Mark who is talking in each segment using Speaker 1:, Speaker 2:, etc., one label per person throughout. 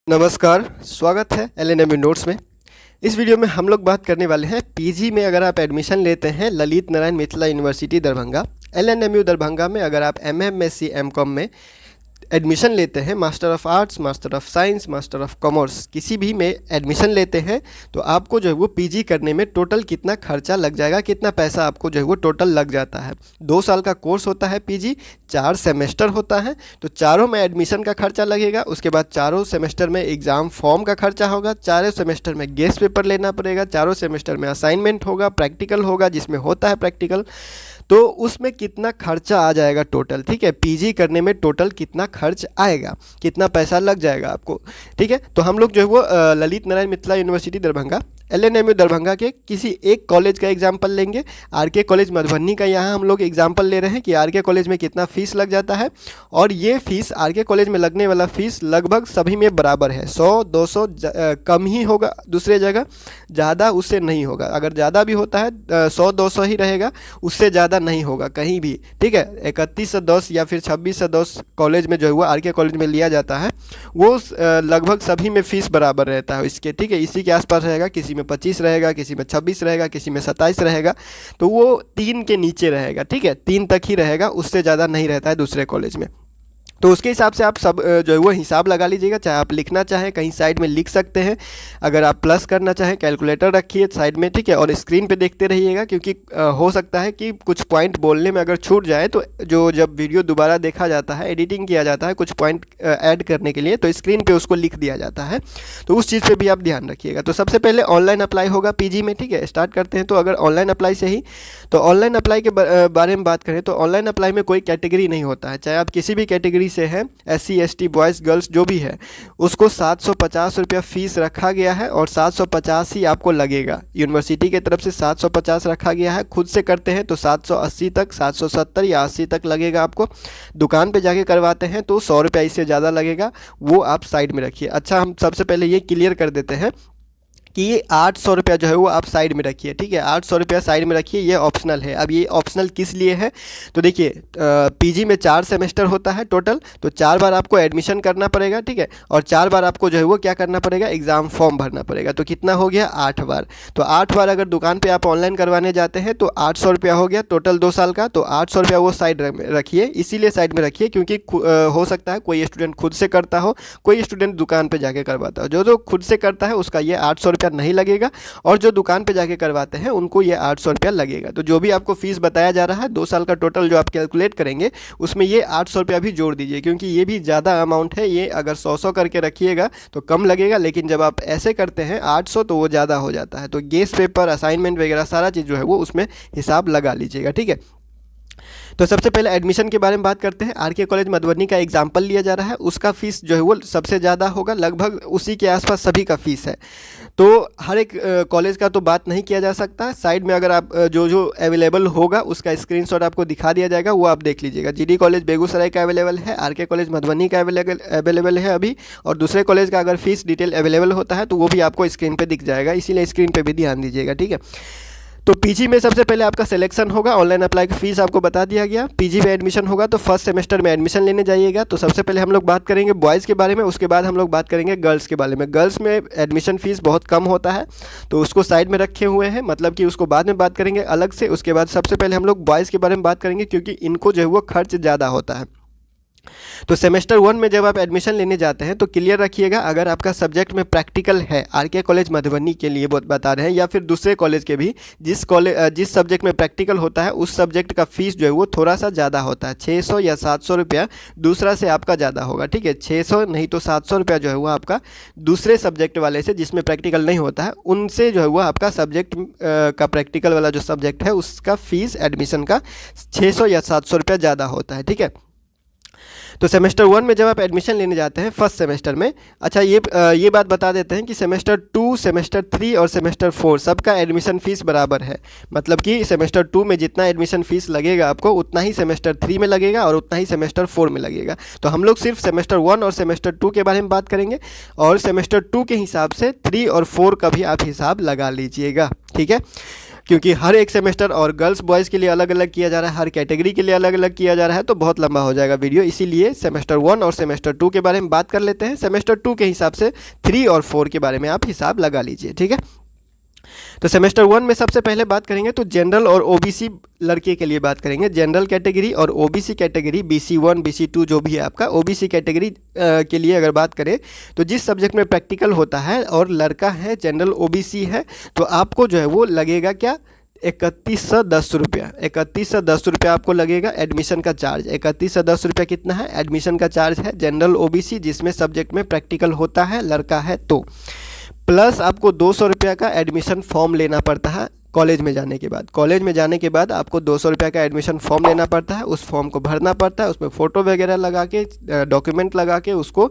Speaker 1: नमस्कार, स्वागत है एलएनएमयू नोट्स में। इस वीडियो में हम लोग बात करने वाले हैं पीजी में अगर आप एडमिशन लेते हैं ललित नारायण मिथिला यूनिवर्सिटी दरभंगा, एलएनएमयू दरभंगा में अगर आप एमएमएससी एमकॉम में एडमिशन लेते हैं, master of arts, master of science, master of commerce किसी भी में एडमिशन लेते हैं तो आपको जो है वो पीजी करने में टोटल कितना खर्चा लग जाएगा, कितना पैसा आपको जो है वो टोटल लग जाता है। 2 साल का कोर्स होता है पीजी, 4 सेमेस्टर होता है, तो चारों में एडमिशन का खर्चा लगेगा। उसके बाद चारों सेमेस्टर में एग्ज़ाम फॉर्म का खर्चा होगा, चारों सेमेस्टर में गेस्ट पेपर लेना पड़ेगा, चारों सेमेस्टर में असाइनमेंट होगा, प्रैक्टिकल होगा जिसमें होता है प्रैक्टिकल, तो उसमें कितना खर्चा आ जाएगा टोटल। ठीक है, पीजी करने में टोटल कितना खर्च आएगा, कितना पैसा लग जाएगा आपको। ठीक है, तो हम लोग जो है वो ललित नारायण मिथिला यूनिवर्सिटी दरभंगा, एलएनएमयू दरभंगा के किसी एक कॉलेज का एग्जाम्पल लेंगे। आरके कॉलेज मधुबनी का यहाँ हम लोग एग्जाम्पल ले रहे हैं कि आरके कॉलेज में कितना फ़ीस लग जाता है, और ये फ़ीस आरके कॉलेज में लगने वाला फ़ीस लगभग सभी में बराबर है। 100-200 कम ही होगा, दूसरे जगह ज़्यादा उससे नहीं होगा। अगर ज़्यादा भी होता है 100-200 ही रहेगा, उससे ज़्यादा नहीं होगा कहीं भी। ठीक है, 31 से 10 या फिर 26 से 10 कॉलेज में जो है वो आरके कॉलेज में लिया जाता है, वो लगभग सभी में फ़ीस बराबर रहता है इसके। ठीक है, इसी के आसपास रहेगा, किसी में 25 रहेगा, किसी में 26 रहेगा, किसी में 27 रहेगा, तो वो 3 के नीचे रहेगा। ठीक है, 3 तक ही रहेगा, उससे ज़्यादा नहीं रहता है दूसरे कॉलेज में। तो उसके हिसाब से आप सब जो है वो हिसाब लगा लीजिएगा। चाहे आप लिखना चाहें कहीं साइड में लिख सकते हैं, अगर आप प्लस करना चाहें कैलकुलेटर रखिए साइड में। ठीक है, और स्क्रीन पे देखते रहिएगा, क्योंकि हो सकता है कि कुछ पॉइंट बोलने में अगर छूट जाए तो जब वीडियो दोबारा देखा जाता है, एडिटिंग किया जाता है कुछ पॉइंट ऐड करने के लिए, तो स्क्रीन पर उसको लिख दिया जाता है, तो उस चीज़ पर भी आप ध्यान रखिएगा। तो सबसे पहले ऑनलाइन अप्लाई होगा पीजी में। ठीक है, स्टार्ट करते हैं। तो अगर ऑनलाइन अप्लाई से ही, तो ऑनलाइन अप्लाई के बारे में बात करें तो ऑनलाइन अप्लाई में कोई कैटेगरी नहीं होता है, चाहे आप किसी भी कैटेगरी से हैं, SC ST बॉयज़ गर्ल्स जो भी है, उसको 750 रुपया फ़ीस रखा गया है, और 750 ही आपको लगेगा। यूनिवर्सिटी की तरफ से 750 रखा गया है, खुद से करते हैं तो 780 तक, 770 या 80 तक लगेगा आपको। दुकान पे जाके करवाते हैं तो 100 रुपया इससे ज़्यादा लगेगा, वो आप साइड में रखिए। अच्छा, हम सबसे पहले ये क्लियर कर देते हैं कि ये 800 रुपया जो है वो आप साइड में रखिए। ठीक है, 800 रुपया साइड में रखिए, ये ऑप्शनल है। अब ये ऑप्शनल किस लिए है, तो देखिए पीजी में 4 सेमेस्टर होता है टोटल, तो 4 बार आपको एडमिशन करना पड़ेगा। ठीक है, और 4 बार आपको जो है वो क्या करना पड़ेगा, एग्ज़ाम फॉर्म भरना पड़ेगा। तो कितना हो गया, 8 बार। तो 8 बार अगर दुकान पर आप ऑनलाइन करवाने जाते हैं तो 800 रुपया हो गया टोटल 2 साल का। तो 800 रुपया वो साइड रखिए, इसीलिए साइड में रखिए क्योंकि हो सकता है कोई स्टूडेंट खुद से करता हो, कोई स्टूडेंट दुकान पर जाके करवाता हो। जो खुद से करता है उसका ये 800 रुपया नहीं लगेगा, और जो दुकान पे जाके करवाते हैं उनको ये 800 रुपया लगेगा। तो जो भी आपको फीस बताया जा रहा है 2 साल का टोटल जो आप कैलकुलेट करेंगे, उसमें ये 800 रुपया भी जोड़ दीजिए, क्योंकि ये भी ज़्यादा अमाउंट है। ये अगर 100 करके रखिएगा तो कम लगेगा, लेकिन जब आप ऐसे करते हैं 800 तो वो ज़्यादा हो जाता है। तो गेस्ट पेपर, असाइनमेंट वगैरह सारा चीज़ जो है वो उसमें हिसाब लगा लीजिएगा। ठीक है, तो सबसे पहले एडमिशन के बारे में बात करते हैं। आरके कॉलेज मधुबनी का एग्जाम्पल लिया जा रहा है, उसका फ़ीस जो है वो सबसे ज़्यादा होगा, लगभग उसी के आसपास सभी का फ़ीस है। तो हर एक कॉलेज का तो बात नहीं किया जा सकता। साइड में अगर आप जो अवेलेबल होगा उसका स्क्रीनशॉट आपको दिखा दिया जाएगा, वो आप देख लीजिएगा। जीडी कॉलेज बेगूसराय का अवेलेबल है, आरके कॉलेज मधुबनी का अवेलेबल है अभी, और दूसरे कॉलेज का अगर फीस डिटेल अवेलेबल होता है तो वो भी आपको स्क्रीन पर दिख जाएगा, इसीलिए स्क्रीन पर भी ध्यान दीजिएगा। ठीक है, तो पीजी में सबसे पहले आपका सिलेक्शन होगा। ऑनलाइन अप्लाई की फ़ीस आपको बता दिया गया। पीजी में एडमिशन होगा तो फर्स्ट सेमेस्टर में एडमिशन लेने जाइएगा। तो सबसे पहले हम लोग बात करेंगे बॉयज़ के बारे में, उसके बाद हम लोग बात करेंगे गर्ल्स के बारे में। गर्ल्स में एडमिशन फ़ीस बहुत कम होता है, तो उसको साइड में रखे हुए हैं, मतलब कि उसको बाद में बात करेंगे अलग से। उसके बाद सबसे पहले हम लोग बॉयज़ के बारे में बात करेंगे, क्योंकि इनको जो है वो खर्च ज़्यादा होता है। तो सेमेस्टर 1 में जब आप एडमिशन लेने जाते हैं तो क्लियर रखिएगा, अगर आपका सब्जेक्ट में प्रैक्टिकल है, आरके कॉलेज मधुबनी के लिए बता रहे हैं, या फिर दूसरे कॉलेज के भी, जिस सब्जेक्ट में प्रैक्टिकल होता है उस सब्जेक्ट का फ़ीस जो है वो थोड़ा सा ज़्यादा होता है। 600 या 700 रुपया दूसरा से आपका ज़्यादा होगा। ठीक है, 600 नहीं तो 700 रुपया जो है वो आपका दूसरे सब्जेक्ट वाले से, जिसमें प्रैक्टिकल नहीं होता है, उनसे जो है वो आपका सब्जेक्ट का प्रैक्टिकल वाला जो सब्जेक्ट है उसका फ़ीस एडमिशन का 600 या 700 रुपया ज़्यादा होता है। ठीक है, तो सेमेस्टर 1 में जब आप एडमिशन लेने जाते हैं फर्स्ट सेमेस्टर में, अच्छा ये बात बता देते हैं कि सेमेस्टर 2, सेमेस्टर 3 और सेमेस्टर 4 सबका एडमिशन फ़ीस बराबर है। मतलब कि सेमेस्टर 2 में जितना एडमिशन फ़ीस लगेगा आपको, उतना ही सेमेस्टर 3 में लगेगा और उतना ही सेमेस्टर 4 में लगेगा। तो हम लोग सिर्फ सेमेस्टर 1 और सेमेस्टर 2 के बारे में बात करेंगे, और सेमेस्टर 2 के हिसाब से 3 और 4 का भी आप हिसाब लगा लीजिएगा। ठीक है, क्योंकि हर एक सेमेस्टर और गर्ल्स बॉयज़ के लिए अलग अलग किया जा रहा है, हर कैटेगरी के लिए अलग अलग किया जा रहा है, तो बहुत लंबा हो जाएगा वीडियो। इसीलिए सेमेस्टर 1 और सेमेस्टर 2 के बारे में बात कर लेते हैं। सेमेस्टर 2 के हिसाब से 3 और 4 के बारे में आप हिसाब लगा लीजिए, ठीक है। तो सेमेस्टर 1 में सबसे पहले बात करेंगे तो जनरल और ओबीसी लड़के के लिए बात करेंगे। जनरल कैटेगरी और ओबीसी कैटेगरी, BC1 BC2 जो भी है आपका, ओबीसी कैटेगरी के लिए अगर बात करें तो जिस सब्जेक्ट में प्रैक्टिकल होता है और लड़का है, जनरल ओबीसी है, तो आपको जो है वो लगेगा क्या, 3110 रुपया। 3110 रुपया आपको लगेगा एडमिशन का चार्ज। 3110 रुपया कितना है, एडमिशन का चार्ज है जनरल ओबीसी जिसमें सब्जेक्ट में प्रैक्टिकल होता है, लड़का है तो। प्लस आपको 200 रुपया का एडमिशन फॉर्म लेना पड़ता है कॉलेज में जाने के बाद। कॉलेज में जाने के बाद आपको 200 रुपया का एडमिशन फॉर्म लेना पड़ता है, उस फॉर्म को भरना पड़ता है, उसमें फ़ोटो वगैरह लगा के, डॉक्यूमेंट लगा के, उसको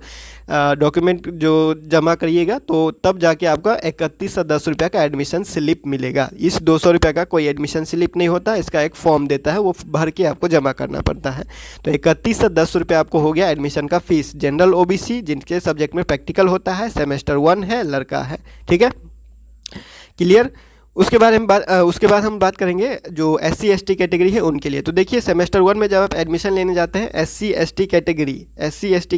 Speaker 1: डॉक्यूमेंट जो जमा करिएगा तो तब जाके आपका 3110 रुपया का एडमिशन स्लिप मिलेगा। इस 200 रुपया का कोई एडमिशन स्लिप नहीं होता, इसका एक फॉर्म देता है, वो भर के आपको जमा करना पड़ता है। तो 3110 रुपया आपको हो गया एडमिशन का फ़ीस। जनरल ओबीसी जिनके सब्जेक्ट में प्रैक्टिकल होता है, सेमेस्टर 1 है, लड़का है, ठीक है, क्लियर। उसके बाद हम बात करेंगे जो SC ST कैटेगरी है उनके लिए। तो देखिए सेमेस्टर 1 में जब आप एडमिशन लेने जाते हैं SC ST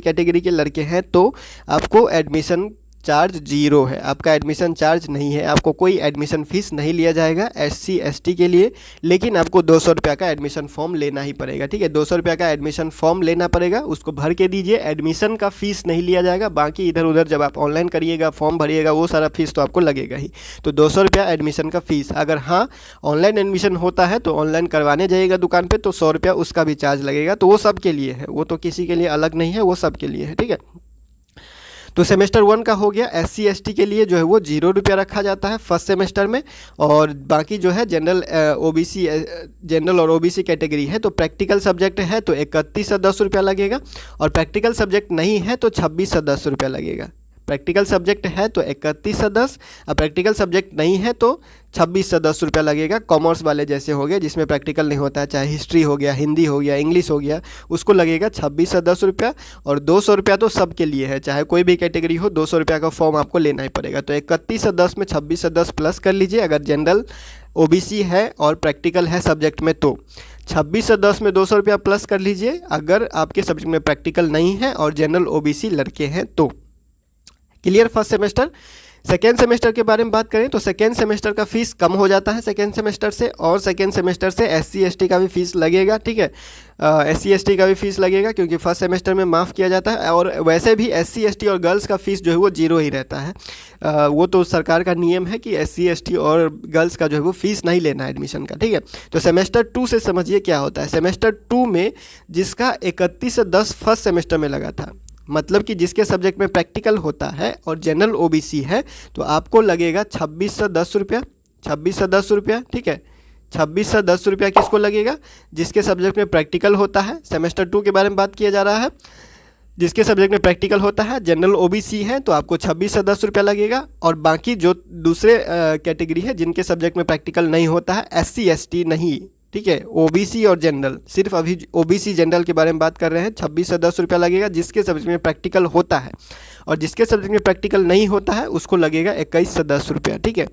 Speaker 1: कैटेगरी के लड़के हैं तो आपको एडमिशन चार्ज 0 है, आपका एडमिशन चार्ज नहीं है, आपको कोई एडमिशन फ़ीस नहीं लिया जाएगा SC ST के लिए। लेकिन आपको 200 रुपया का एडमिशन फॉर्म लेना ही पड़ेगा, ठीक है। 200 रुपया का एडमिशन फॉर्म लेना पड़ेगा, उसको भर के दीजिए, एडमिशन का फ़ीस नहीं लिया जाएगा। बाकी इधर उधर जब आप ऑनलाइन करिएगा, फॉर्म भरिएगा, वो सारा फीस तो आपको लगेगा ही। तो 200 रुपया एडमिशन का फ़ीस। अगर हाँ ऑनलाइन एडमिशन होता है तो ऑनलाइन करवाने जाइएगा दुकान पर तो 100 रुपया उसका भी चार्ज लगेगा। तो वो सब के लिए है, वो तो किसी के लिए अलग नहीं है, वो सब के लिए है, ठीक है। तो सेमेस्टर 1 का हो गया। SC ST के लिए जो है वो 0 रुपया रखा जाता है फर्स्ट सेमेस्टर में। और बाकी जो है जनरल और ओबीसी कैटेगरी है तो प्रैक्टिकल सब्जेक्ट है तो 3110 रुपया लगेगा, और प्रैक्टिकल सब्जेक्ट नहीं है तो 2610 रुपया लगेगा। प्रैक्टिकल सब्जेक्ट है तो 3110, और प्रैक्टिकल सब्जेक्ट नहीं है तो 2610 रुपया लगेगा। कॉमर्स वाले जैसे हो गए जिसमें प्रैक्टिकल नहीं होता है, चाहे हिस्ट्री हो गया, हिंदी हो गया, इंग्लिश हो गया, उसको लगेगा 2610 रुपया। और 200 रुपया तो सब के लिए है, चाहे कोई भी कैटेगरी हो, 200 रुपया का फॉर्म आपको लेना ही पड़ेगा। तो 3110 में 2610 प्लस कर लीजिए अगर जनरल ओबीसी है और प्रैक्टिकल है सब्जेक्ट में तो। 2610 में 200 रुपया प्लस कर लीजिए अगर आपके सब्जेक्ट में प्रैक्टिकल नहीं है और जनरल ओबीसी लड़के हैं तो। Clear first semester. Second semester के बारे में बात करें तो सेकेंड सेमेस्टर का फ़ीस कम हो जाता है सेकेंड सेमेस्टर से, और सेकेंड सेमेस्टर से SC ST का भी फीस लगेगा, ठीक है। SC ST का भी फीस लगेगा क्योंकि फर्स्ट सेमेस्टर में माफ़ किया जाता है। और वैसे भी SC ST और गर्ल्स का फ़ीस जो है वो 0 ही रहता है। वो तो सरकार का नियम है कि SC ST और गर्ल्स का जो है वो फ़ीस नहीं लेना है एडमिशन का, ठीक है। तो सेमेस्टर 2 से समझिए क्या होता है। सेमेस्टर 2 में जिसका 3110 फर्स्ट सेमेस्टर में लगा था, मतलब कि जिसके सब्जेक्ट में प्रैक्टिकल होता है और जनरल ओबीसी है, तो आपको लगेगा 2610 रुपया। 2610 रुपया, ठीक है। 2610 रुपया किसको लगेगा, जिसके सब्जेक्ट में प्रैक्टिकल होता है। सेमेस्टर 2 के बारे में बात किया जा रहा है। जिसके सब्जेक्ट में प्रैक्टिकल होता है, जनरल ओबीसी है, तो आपको 2610 रुपया लगेगा। और बाकी जो दूसरे कैटेगरी है जिनके सब्जेक्ट में प्रैक्टिकल नहीं होता है, SC ST नहीं, ठीक है, ओबीसी और जनरल, सिर्फ अभी ओबीसी जनरल के बारे में बात कर रहे हैं। 2610 रुपया लगेगा जिसके सब्जेक्ट में प्रैक्टिकल होता है, और जिसके सब्जेक्ट में प्रैक्टिकल नहीं होता है उसको लगेगा 2110 रुपया, ठीक है।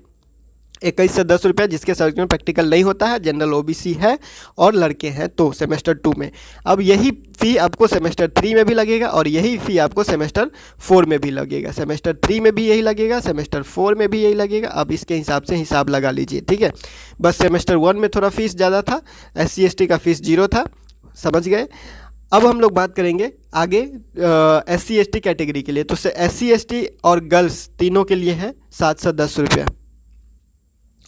Speaker 1: 2110 रुपया जिसके सब्जेक्ट में प्रैक्टिकल नहीं होता है, जनरल ओबीसी है और लड़के हैं तो सेमेस्टर 2 में। अब यही फ़ी आपको सेमेस्टर 3 में भी लगेगा और यही फ़ी आपको सेमेस्टर 4 में भी लगेगा। सेमेस्टर 3 में भी यही लगेगा, सेमेस्टर 4 में भी यही लगेगा। अब इसके हिसाब से हिसाब लगा लीजिए, ठीक है। बस सेमेस्टर 1 में थोड़ा फ़ीस ज़्यादा था, SC ST का फ़ीस 0 था, समझ गए। अब हम लोग बात करेंगे आगे SC ST कैटेगरी के लिए। तो SC ST और गर्ल्स तीनों के लिए है 710 रुपया,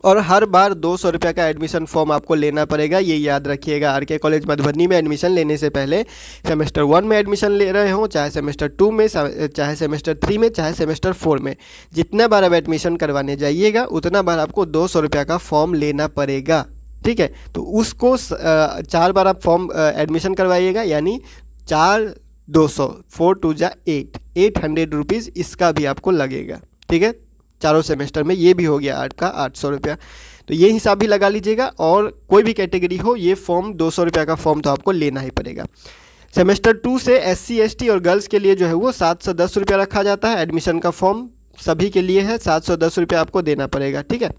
Speaker 1: और हर बार 200 रुपया का एडमिशन फॉर्म आपको लेना पड़ेगा। ये याद रखिएगा, RK कॉलेज मधुबनी में एडमिशन लेने से पहले सेमेस्टर 1 में एडमिशन ले रहे हो, चाहे सेमेस्टर 2 में, चाहे सेमेस्टर 3 में, चाहे सेमेस्टर 4 में, जितने बार आप एडमिशन करवाने जाइएगा उतना बार आपको 200 रुपया का फॉर्म लेना पड़ेगा, ठीक है। तो उसको 4 बार आप फॉर्म एडमिशन करवाइएगा, यानी 4 200 4 2 जा 800 रुपीज़ इसका भी आपको लगेगा, ठीक है। चारों सेमेस्टर में ये भी हो गया 8 का 800 रुपया। तो ये हिसाब भी लगा लीजिएगा। और कोई भी कैटेगरी हो, ये फॉर्म 200 रुपया का फॉर्म तो आपको लेना ही पड़ेगा। सेमेस्टर 2 से SC ST और गर्ल्स के लिए जो है वो 710 रुपया रखा जाता है। एडमिशन का फॉर्म सभी के लिए है, 710 रुपया आपको देना पड़ेगा, ठीक है।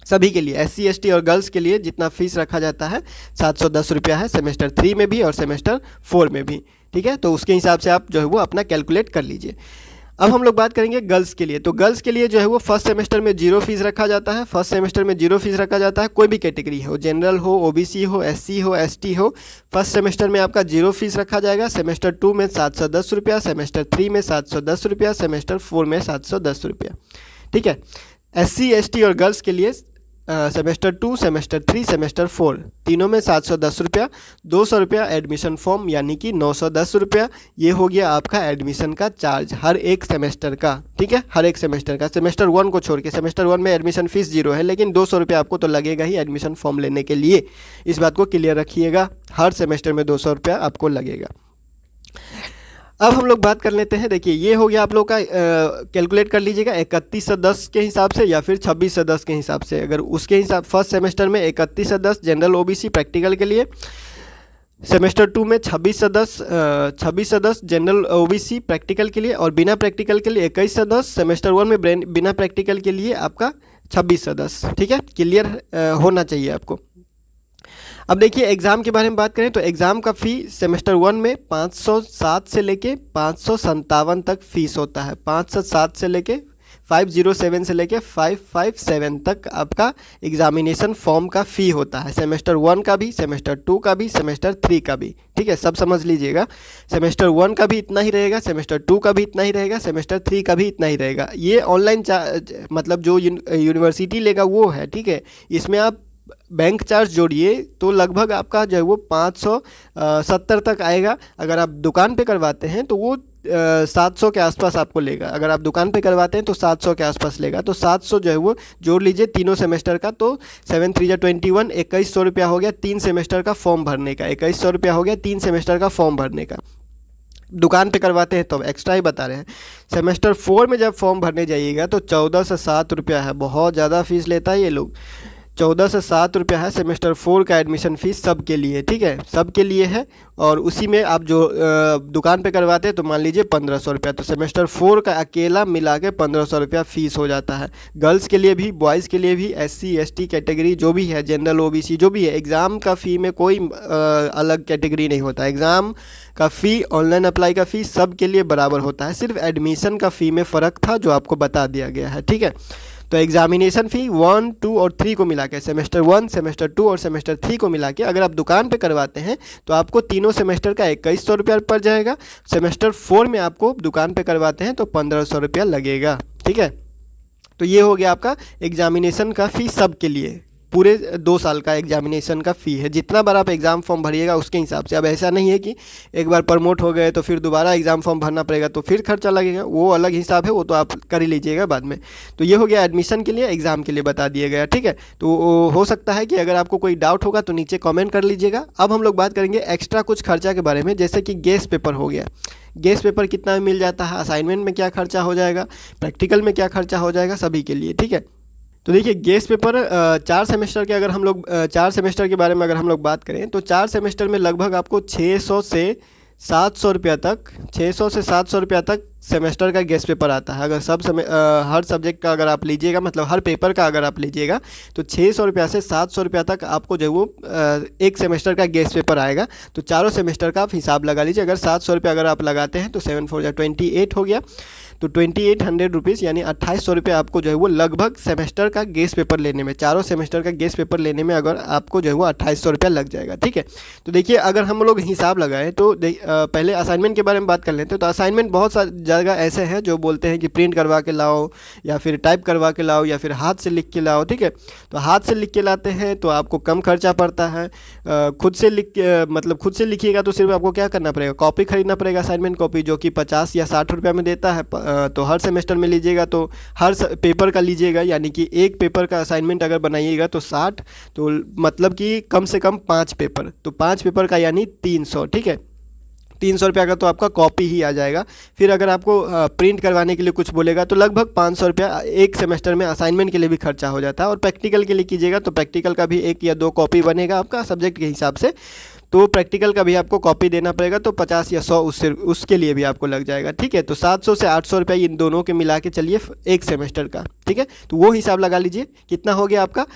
Speaker 1: सभी के लिए SC ST और गर्ल्स के लिए जितना फ़ीस रखा जाता है 710 रुपया है, सेमेस्टर 3 में भी और सेमेस्टर 4 में भी। ठीक है, तो उसके हिसाब से आप जो है वो अपना कैलकुलेट कर लीजिए। अब हम लोग बात करेंगे गर्ल्स के लिए। तो गर्ल्स के लिए जो है वो फर्स्ट सेमेस्टर में 0 फीस रखा जाता है। फर्स्ट सेमेस्टर में 0 फीस रखा जाता है, कोई भी कैटेगरी हो, जनरल हो, OBC हो, SC हो, ST हो, फर्स्ट सेमेस्टर में आपका 0 फीस रखा जाएगा। सेमेस्टर 2 में 710 रुपया, सेमेस्टर 3 में 710 रुपया, सेमेस्टर 4 में 710 रुपया। ठीक है, SC ST और गर्ल्स के लिए सेमेस्टर 2, सेमेस्टर 3, सेमेस्टर 4 तीनों में 710 रुपया, 200 रुपया एडमिशन फॉर्म यानी कि 910 रुपया। ये हो गया आपका एडमिशन का चार्ज हर एक सेमेस्टर का। ठीक है, हर एक सेमेस्टर का, सेमेस्टर 1 को छोड़ के। सेमेस्टर 1 में एडमिशन फ़ीस 0 है, लेकिन 200 रुपया आपको तो लगेगा ही एडमिशन फॉर्म लेने के लिए। इस बात को क्लियर रखिएगा, हर सेमेस्टर में 200 रुपया आपको लगेगा। अब हम लोग बात कर लेते हैं। देखिए, ये हो गया आप लोग का, कैलकुलेट कर लीजिएगा 31 से 10 के हिसाब से या फिर 26 से 10 के हिसाब से। अगर उसके हिसाब फर्स्ट सेमेस्टर में 31 से 10 जनरल OBC प्रैक्टिकल के लिए, सेमेस्टर 2 में 26 से 10 जनरल OBC प्रैक्टिकल के लिए, और बिना प्रैक्टिकल के लिए 21 से 10। सेमेस्टर 1 में बिना प्रैक्टिकल के लिए आपका 26 से 10। ठीक है, क्लियर होना चाहिए आपको। अब देखिए, एग्ज़ाम के बारे में बात करें तो एग्ज़ाम का फ़ी सेमेस्टर 1 में 507 से लेके 557 तक फ़ीस होता है। 507 से लेके 507 से लेके 557 तक आपका एग्जामिनेशन फॉर्म का फ़ी होता है। सेमेस्टर 1 का भी, सेमेस्टर 2 का भी, सेमेस्टर 3 का भी। ठीक है, सब समझ लीजिएगा। सेमेस्टर 1 का भी इतना ही रहेगा, सेमेस्टर 2 का भी इतना ही रहेगा, सेमेस्टर 3 का भी इतना ही रहेगा। ये ऑनलाइन मतलब जो यूनिवर्सिटी लेगा वो है। ठीक है, इसमें आप बैंक चार्ज जोड़िए तो लगभग आपका जो है वो 570 तक आएगा। अगर आप दुकान पे करवाते हैं तो वो 700 के आसपास आपको लेगा। अगर आप दुकान पे करवाते हैं तो 700 के आसपास लेगा। तो 700 जो है वो जोड़ लीजिए तीनों सेमेस्टर का, तो 7 3 21, 2100 रुपया हो गया 3 सेमेस्टर का फॉर्म भरने का। 2100 रुपया हो गया 3 सेमेस्टर का फॉर्म भरने का। दुकान पे करवाते हैं तो एक्स्ट्रा ही बता रहे हैं। सेमेस्टर 4 में जब फॉर्म भरने जाइएगा तो 14 से 7 रुपया है, बहुत ज़्यादा फीस लेता है ये लोग। 14 से 7 रुपया है सेमेस्टर 4 का एडमिशन फ़ीस सबके लिए। ठीक है, सबके लिए है। और उसी में आप जो दुकान पे करवाते हैं तो मान लीजिए 1500 रुपया, तो सेमेस्टर 4 का अकेला मिला के 1500 रुपया फ़ीस हो जाता है। गर्ल्स के लिए भी, बॉयज़ के लिए भी, SC ST कैटेगरी जो भी है, जनरल OBC जो भी है, एग्ज़ाम का फ़ी में कोई अलग कैटेगरी नहीं होता। एग्ज़ाम का फ़ी, ऑनलाइन अप्लाई का फ़ी सब के लिए बराबर होता है। सिर्फ एडमिशन का फ़ी में फ़र्क था जो आपको बता दिया गया है। ठीक है, तो एग्जामिनेशन फ़ी 1, 2 और 3 को मिला के, सेमेस्टर 1, सेमेस्टर 2 और सेमेस्टर 3 को मिला के अगर आप दुकान पे करवाते हैं तो आपको तीनों सेमेस्टर का 2100 रुपया पड़ जाएगा। सेमेस्टर 4 में आपको दुकान पे करवाते हैं तो 1500 रुपया लगेगा। ठीक है, तो ये हो गया आपका एग्जामिनेशन का फ़ी सब के लिए। पूरे 2 साल का एग्जामिनेशन का फ़ी है। जितना बार आप एग्ज़ाम फॉर्म भरिएगा उसके हिसाब से। अब ऐसा नहीं है कि एक बार प्रमोट हो गए तो फिर दोबारा एग्ज़ाम फॉर्म भरना पड़ेगा तो फिर खर्चा लगेगा, वो अलग हिसाब है, वो तो आप कर ही लीजिएगा बाद में। तो ये हो गया एडमिशन के लिए, एग्ज़ाम के लिए बता दिया गया। ठीक है, तो हो सकता है कि अगर आपको कोई डाउट होगा तो नीचे कॉमेंट कर लीजिएगा। अब हम लोग बात करेंगे एक्स्ट्रा कुछ खर्चा के बारे में, जैसे कि गेस्ट पेपर हो गया। गेस्ट पेपर कितना मिल जाता है, असाइनमेंट में क्या खर्चा हो जाएगा, प्रैक्टिकल में क्या खर्चा हो जाएगा, सभी के लिए। ठीक है, तो देखिए, गेस्ट पेपर 4 सेमेस्टर के, अगर हम लोग 4 सेमेस्टर के बारे में अगर हम लोग बात करें तो 4 सेमेस्टर में लगभग आपको 600 से 700 रुपया तक, 600 से 700 रुपया तक सेमेस्टर का गेस्ट पेपर आता है। अगर हर सब्जेक्ट का अगर आप लीजिएगा, मतलब हर पेपर का अगर आप लीजिएगा तो 600 रुपया से 700 रुपया तक आपको जो है वो एक सेमेस्टर का गेस्ट पेपर आएगा। तो चारों सेमेस्टर का आप हिसाब लगा लीजिए। अगर 700 रुपया अगर आप लगाते हैं तो 7 4 28 हो गया, तो 2800 रुपीज़ यानी 2800 रुपये आपको जो है वो लगभग सेमेस्टर का गेस्ट पेपर लेने में, चारों सेमेस्टर का गेस्ट पेपर लेने में अगर आपको जो है वो 2800 रुपया लग जाएगा। ठीक है, तो देखिए, अगर हम लोग हिसाब लगाएं तो पहले असाइनमेंट के बारे में बात कर लेते हैं। तो असाइनमेंट बहुत सारी जगह ऐसे हैं जो बोलते हैं कि प्रिंट करवा के लाओ या फिर टाइप करवा के लाओ या फिर हाथ से लिख के लाओ। ठीक है, तो हाथ से लिख के लाते हैं तो आपको कम खर्चा पड़ता है। खुद से मतलब खुद से लिखिएगा तो सिर्फ आपको क्या करना पड़ेगा, कॉपी खरीदना पड़ेगा, असाइनमेंट कॉपी, जो कि 50 या 60 रुपया में देता है। तो हर सेमेस्टर में लीजिएगा तो हर पेपर का लीजिएगा, यानी कि एक पेपर का असाइनमेंट अगर बनाइएगा तो 60, तो मतलब कि कम से कम 5 पेपर, तो 5 पेपर का यानी 300। ठीक है, 300 रुपया का तो आपका कॉपी ही आ जाएगा। फिर अगर आपको प्रिंट करवाने के लिए कुछ बोलेगा तो लगभग 500 रुपया एक सेमेस्टर में असाइनमेंट के लिए भी खर्चा हो जाता है। और प्रैक्टिकल के लिए कीजिएगा तो प्रैक्टिकल का भी 1 या 2 कॉपी बनेगा आपका सब्जेक्ट के हिसाब से, तो प्रैक्टिकल का भी आपको कॉपी देना पड़ेगा, तो 50 या 100 उसके लिए भी आपको लग जाएगा। ठीक है, तो 700 से 800 रुपये इन दोनों के मिला के चलिए एक सेमेस्टर का। ठीक है, तो वो हिसाब लगा लीजिए कितना हो गया आपका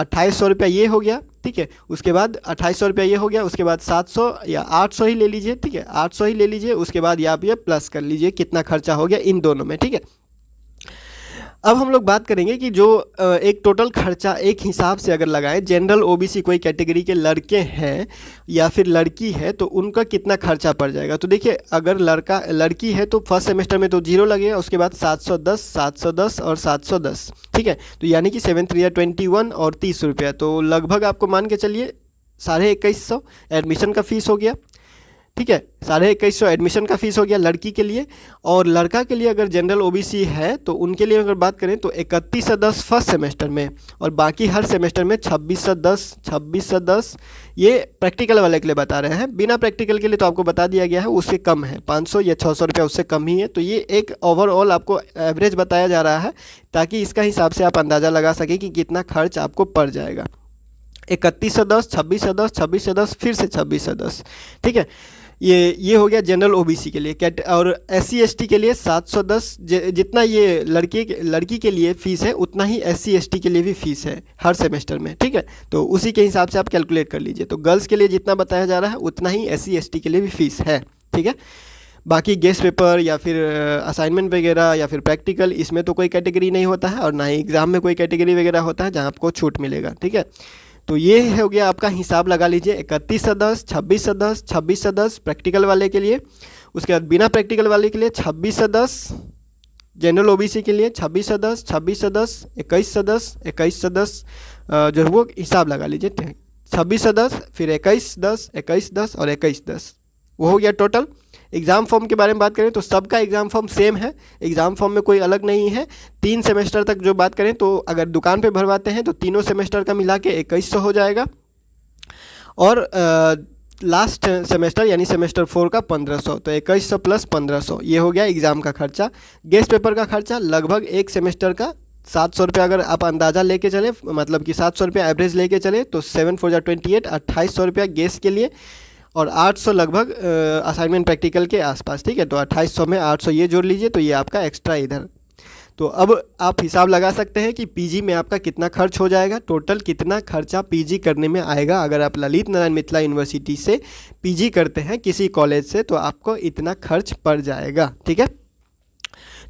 Speaker 1: 2800 रुपया ये हो गया। ठीक है, उसके बाद 2800 रुपया ये हो गया, उसके बाद 700 या 800 ही ले लीजिए। ठीक है, 800 ही ले लीजिए, उसके बाद या आप ये प्लस कर लीजिए कितना खर्चा हो गया इन दोनों में। ठीक है, अब हम लोग बात करेंगे कि जो एक टोटल खर्चा एक हिसाब से अगर लगाएं, जनरल ओबीसी कोई कैटेगरी के लड़के हैं या फिर लड़की है तो उनका कितना खर्चा पड़ जाएगा। तो देखिए, अगर लड़की है तो फर्स्ट सेमेस्टर में तो 0 लगेगा, उसके बाद 710, 710 और 710। ठीक है, तो यानी कि 7 3 21 और 30 रुपया, तो लगभग आपको मान के चलिए 2150 एडमिशन का फीस हो गया। ठीक है, 2150 एडमिशन का फीस हो गया लड़की के लिए। और लड़का के लिए अगर जनरल ओबीसी है तो उनके लिए अगर बात करें तो 3110 फर्स्ट सेमेस्टर में, और बाकी हर सेमेस्टर में 2610, 2610। ये प्रैक्टिकल वाले के लिए बता रहे हैं, बिना प्रैक्टिकल के लिए तो आपको बता दिया गया है उससे कम है, 500 या 600 रुपया उससे कम ही है। तो ये एक ओवरऑल आपको एवरेज बताया जा रहा है ताकि इसका हिसाब से आप अंदाज़ा लगा सकें कि कितना खर्च आपको पड़ जाएगा। 3110, 2610, 2610, फिर से 2610। ठीक है, ये हो गया जनरल ओबीसी के लिए। और SC ST के लिए 710, जितना ये लड़की के लिए फ़ीस है उतना ही SC ST के लिए भी फ़ीस है हर सेमेस्टर में। ठीक है, तो उसी के हिसाब से आप कैलकुलेट कर लीजिए। तो गर्ल्स के लिए जितना बताया जा रहा है उतना ही SC ST के लिए भी फ़ीस है। ठीक है, बाकी गेस्ट पेपर या फिर असाइनमेंट वगैरह या फिर प्रैक्टिकल, इसमें तो कोई कैटेगरी नहीं होता है और ना ही एग्ज़ाम में कोई कैटेगरी वगैरह होता है जहाँ आपको छूट मिलेगा। ठीक है, तो ये हो गया आपका हिसाब लगा लीजिए 3110, 2610, 2610 प्रैक्टिकल वाले के लिए। उसके बाद बिना प्रैक्टिकल वाले के लिए 2610, जनरल ओबीसी के लिए 2610, 2610, 2110, 2110, जो है वो हिसाब लगा लीजिए। 2610, फिर 2110, 2110 और 2110, वो हो गया टोटल। एग्ज़ाम फॉर्म के बारे में बात करें तो सबका एग्ज़ाम फॉर्म सेम है, एग्ज़ाम फॉर्म में कोई अलग नहीं है। 3 सेमेस्टर तक जो बात करें तो अगर दुकान पे भरवाते हैं तो तीनों सेमेस्टर का मिला के 2100 हो जाएगा, और लास्ट सेमेस्टर यानी सेमेस्टर 4 का 1500, तो 2100 प्लस 1500 ये हो गया एग्ज़ाम का खर्चा। गेस्ट पेपर का खर्चा लगभग एक सेमेस्टर का 700 रुपया अगर आप अंदाज़ा लेके चले, मतलब कि 700 रुपया एवरेज लेके चले तो 7 4 28, 2800 रुपया गेस्ट के लिए और 800 लगभग असाइनमेंट प्रैक्टिकल के आसपास। ठीक है, तो 2800 में 800 ये जोड़ लीजिए तो ये आपका एक्स्ट्रा इधर। तो अब आप हिसाब लगा सकते हैं कि पीजी में आपका कितना खर्च हो जाएगा, टोटल कितना खर्चा पीजी करने में आएगा। अगर आप ललित नारायण मिथिला यूनिवर्सिटी से पीजी करते हैं किसी कॉलेज से तो आपको इतना खर्च पड़ जाएगा। ठीक है,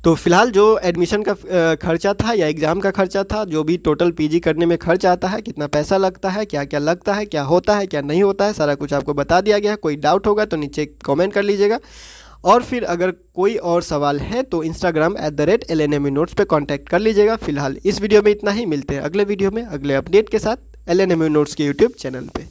Speaker 1: तो फिलहाल जो एडमिशन का खर्चा था या एग्ज़ाम का खर्चा था, जो भी टोटल पीजी करने में खर्च आता है, कितना पैसा लगता है, क्या क्या लगता है, क्या होता है, क्या नहीं होता है, सारा कुछ आपको बता दिया गया है। कोई डाउट होगा तो नीचे कमेंट कर लीजिएगा, और फिर अगर कोई और सवाल है तो Instagram @LNMU Notes पे कांटेक्ट कर लीजिएगा। फिलहाल इस वीडियो में इतना ही, मिलते हैं अगले वीडियो में अगले अपडेट के साथ LNMU Notes के यूट्यूब चैनल पे।